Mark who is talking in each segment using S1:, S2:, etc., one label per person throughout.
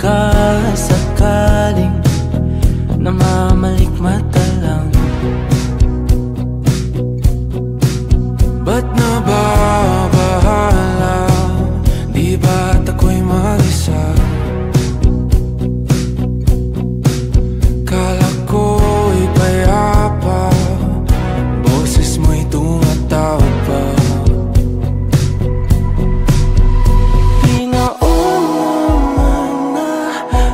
S1: baka sakaling namamalikmata lang, ba't nababahala? Di ba't ako'y mag-isa? Kala ko'y payapa, boses mo'y tumatawag pa. Pinauna na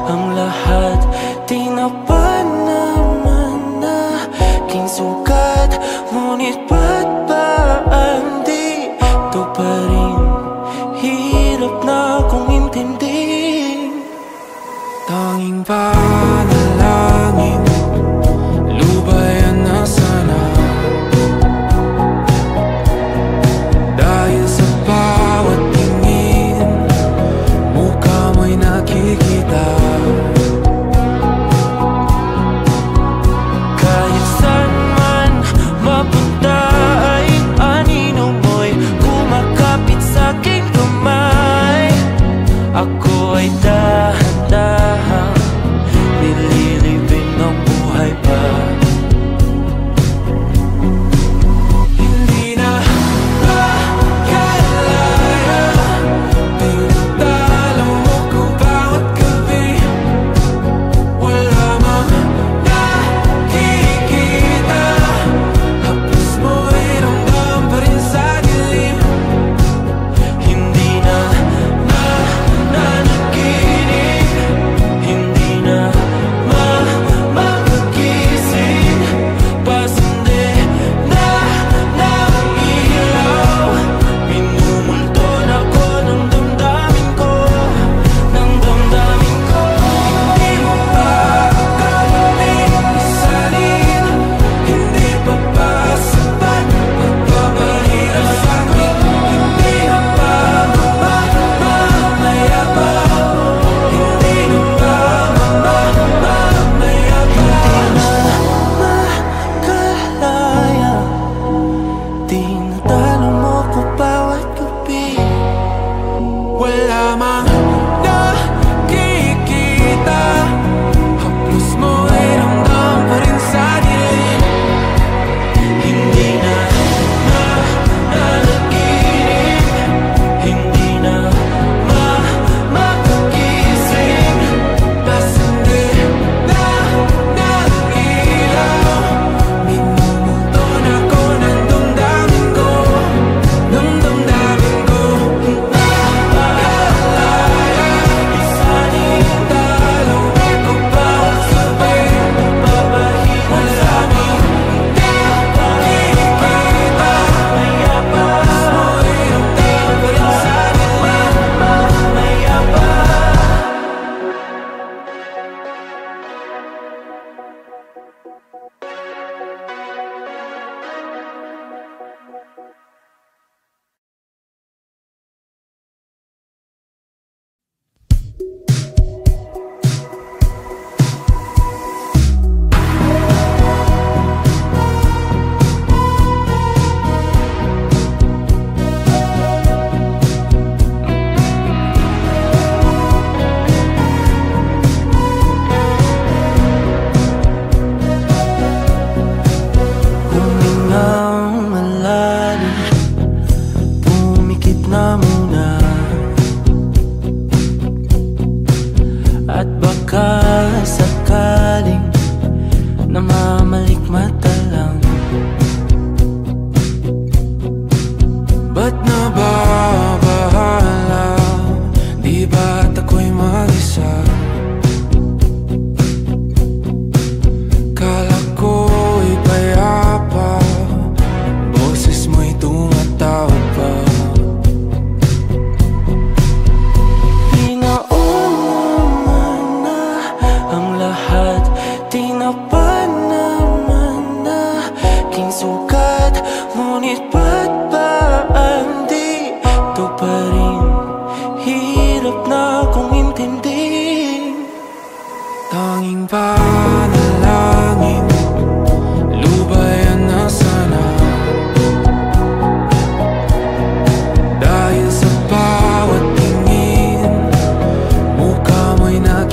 S1: ang lahat, tinapa naman na aking sugat. Ngunit ba't ba andito pa rin? Hirap na akong intindihin. Tanging panalangin, lubayan na sana. Dahil sa bawat tingin, mukha mo'y nakikita. Kahit saan man mapunta ay anino mo'y kumakapit sa'king kamay. Ako ay dahan-dahan nililibing ng buhay pa. Hindi na makalaya, tinatalo mo ko bawat gabi. Wala mang nakikita, hapos mo'y ramdam pa rin sa dilim. Hindi na nanaginip, hindi na makagising. Pasende na ng ilaw, minumulton ako ng damdamin ko, ng damdamin ko. Hindi mo pa kami isalin, hindi pa ba sapat magpapahirap sa'kin? Hindi na ba mamamaya pa? Hindi na ba mamamaya pa? Makalaya, tinatalo mo ko bawat gabi. Wala mang nakikita, haplos mo ay ramdam pa rin sa dilim. Hindi na nanaginip, hindi na makagising. Pasende na ng ilaw, minumulton ako ng damdamin ko, ng damdamin ko. Makalaya, isanin talo ko bawat sabi, papahina sa amin. Nakikita, mayabas mo'y ramdam pa rin sa dilim. Mayabas. Humingang malalim, pumikit na muna, at baka sakaling namamalikmata lang, ba't nababahala? Di ba't ako'y mag-isa? Kala ko'y payapa, boses mo'y tumatawag pa. Pinauna na ang lahat, tinapa naman na aking sugat. Ngunit ba't ba andito pa rin? Hirap na akong intindihin. Tanging panalangin, lubayan na sana. Dahil sa bawat tingin, mukha mo'y nakikita.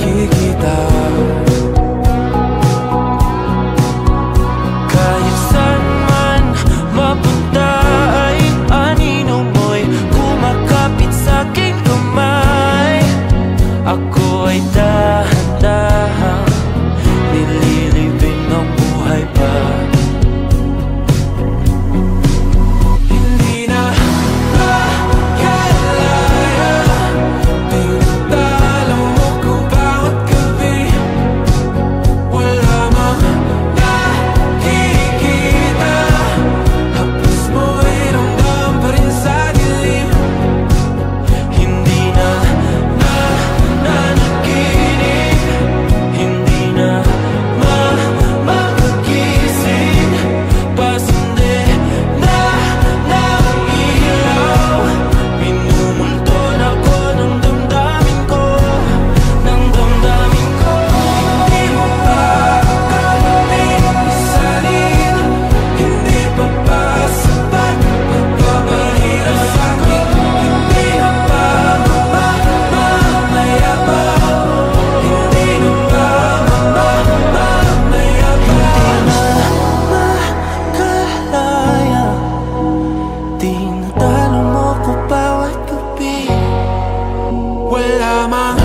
S1: wala mang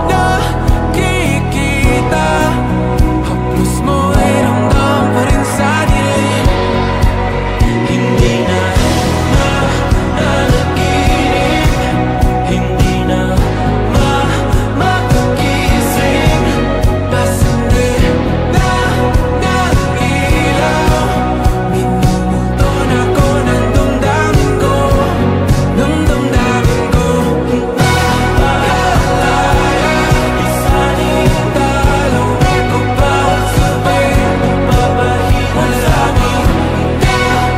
S1: nakikita. Haplos mo ay ramdam pa rin sa dilim. Hindi na nanaginip, hindi na makagising. Pasindi na ng ilaw, minumulto na ko ng damdamin ko, ng damdamin ko. Napakalaya, isaling dalawang ko bawat sabi, papahinga sa amin.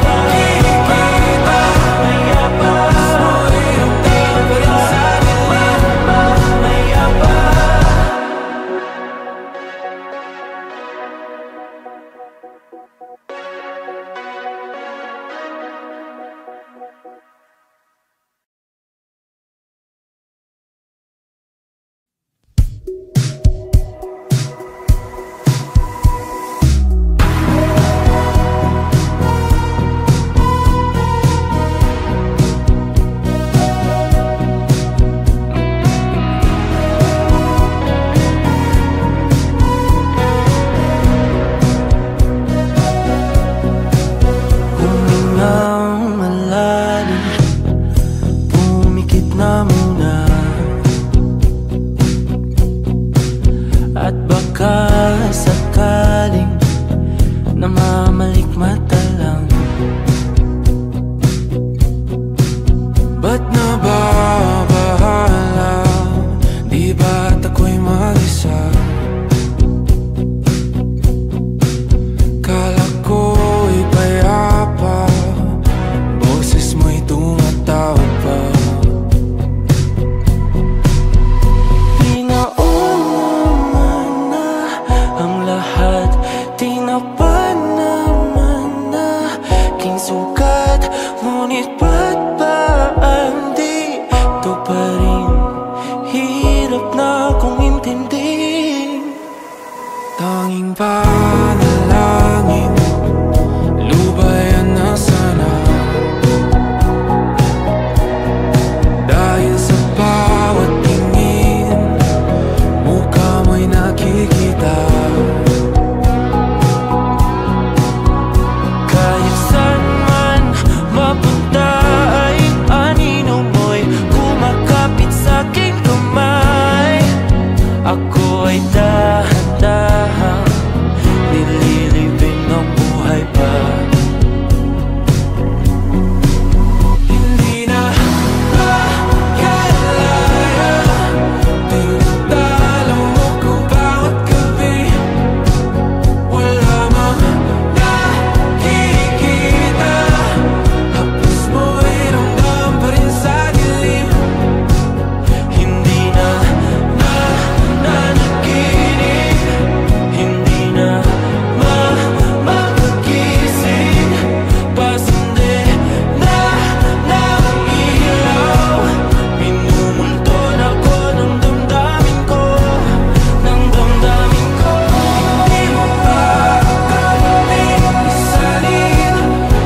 S1: Nakikita, mayabas mo ay ramdam pa rin sa dilim. Mayabas. Humingang malalim, pumikit na muna, at baka sakaling namamalikmata lang. Ba't nababahala? Di ba't ako'y mag-isa? Kala ko'y payapa, boses mo'y tumatawag pa. Pinaon naman na ang lahat, tinapan naman na king sugat. Ngunit ba't ba andito pa rin? Hirap na kong intindihin. Tanging panalangin, lubayan na sana. Dahil sa bawat tingin, mukha mo'y nakikita. Kahit saan man mapunta ay anino mo'y kumakapit sa aking kamay. Ako ay dahan-dahan nililibing ng buhay pa. Hindi na makalaya, tinatalo mo ko bawat gabi. Wala mang nakikita, haplos mo ay ramdam pa rin sa dilim. Hindi na nanaginip, hindi na makagising. Pasindi na ng ilaw, minumulto na ko ng damdamin ko, ng damdamin ko. Hindi mo pa kailangan isalin,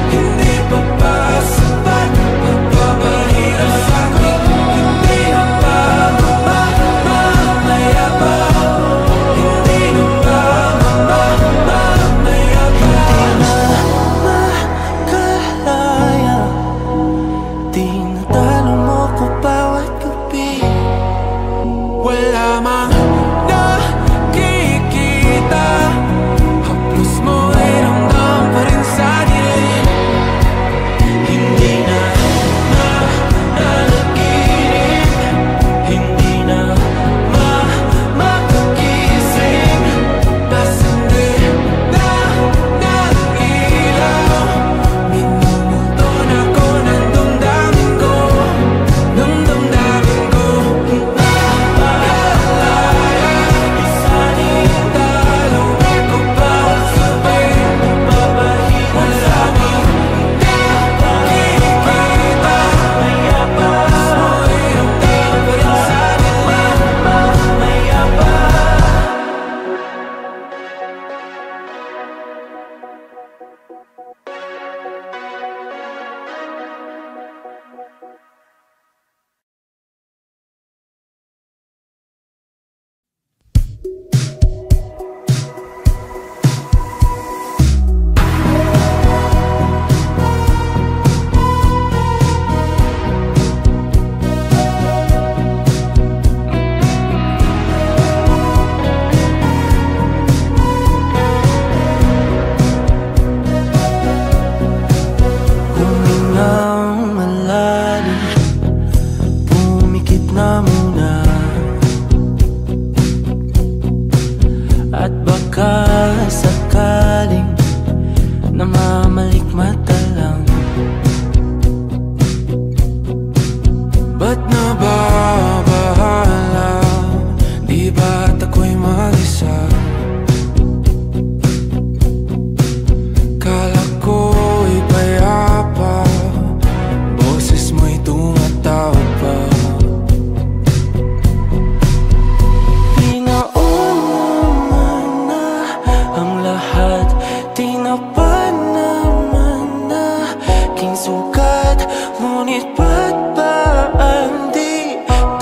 S1: hindi pa ba sapat magpapahirap sa'kin? Hindi na ba mamayabang? Hindi na ba mamayabang? Makalaya, tinatalo mo ko bawat gabi. Wala mang nakikita, haplos mo ay ramdam pa rin sa dilim. Hindi na nanaginip, hindi na makagising. Pasindi na ng ilaw, minumulto na ko ng damdamin ko, ng damdamin ko. Napakalaya,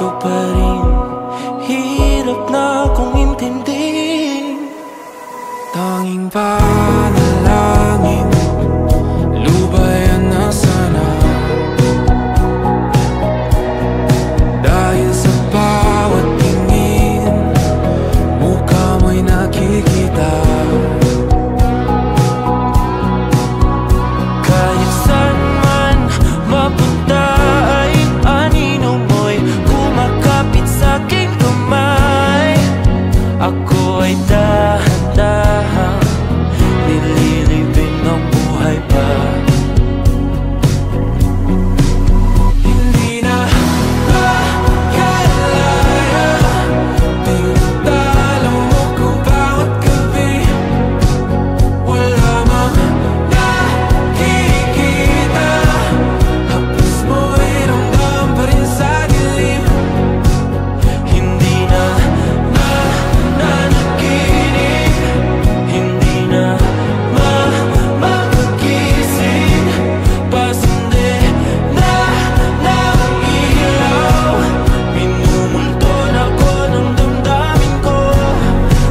S1: ganito pa rin. Hirap na akong intindihin. Tanging panalangin, lubayan na sana. Dahil sa bawat tingin, mukha mo'y nakikita. Kahit saan man mapunta ay anino mo'y kumakapit sa'king kamay. Ako ay dahan-dahan nililibing ang buhay pa. Hindi na makalaya, tinatalo mo ko bawat gabi. Wala mang nakikita, haplos mo'y ramdam pa rin sa dilim. Hindi na nananaginip, hindi na makagising. Pasindi na ng ilaw, minumulton ako ng damdamin ko,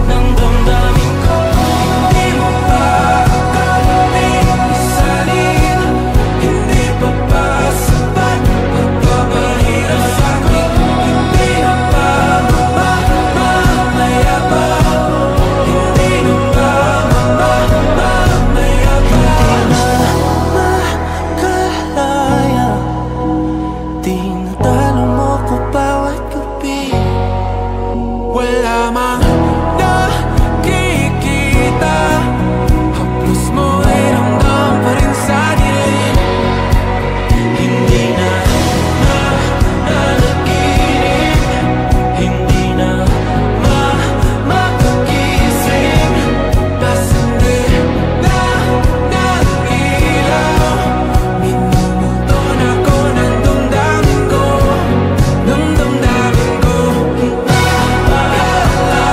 S1: ng damdamin ko. Hindi mo pa kami isalin, hindi pa ba sapat magpapahirap sa'kin? Hindi na ba mamayabang? Hindi na ba mamayabang? Makalaya, tinatalo mo ko bawat gabi. Wala mang nakikita, haplos mo'y ramdam pa rin sa dilim. Hindi na nananaginip, hindi na makagising. Pasindi na ng ilaw, minumulton ako ng damdamin ko, ng damdamin ko. Makalaya,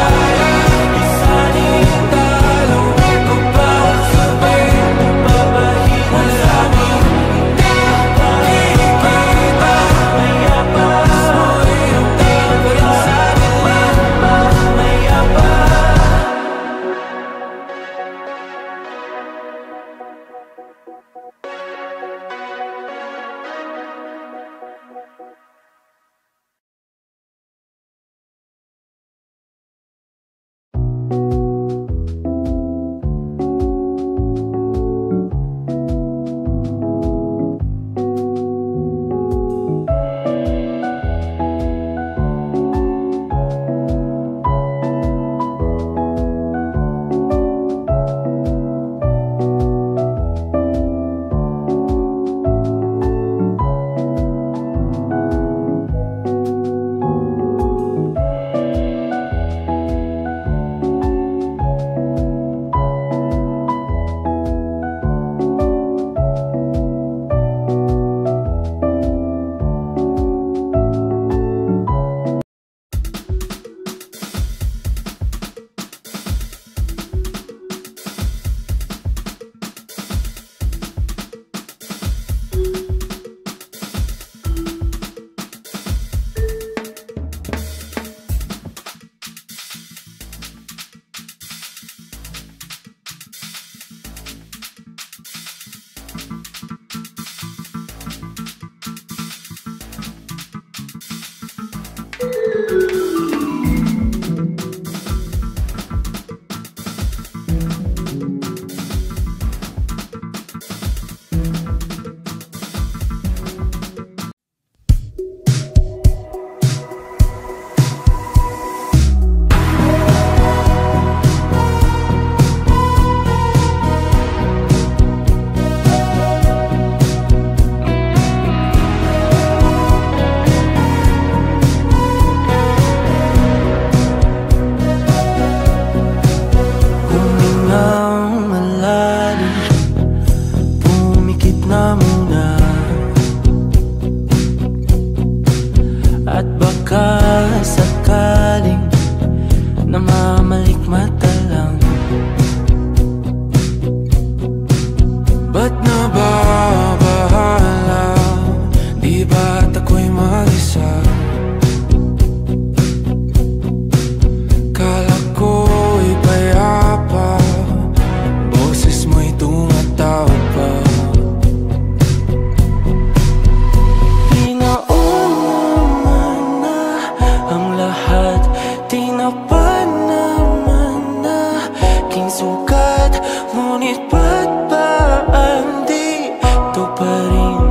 S1: Kanina pa naman naging sugat, ngunit ba't ba andito pa rin?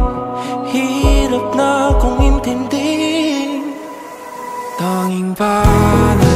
S1: Hirap na kong intindihin. Tanging pala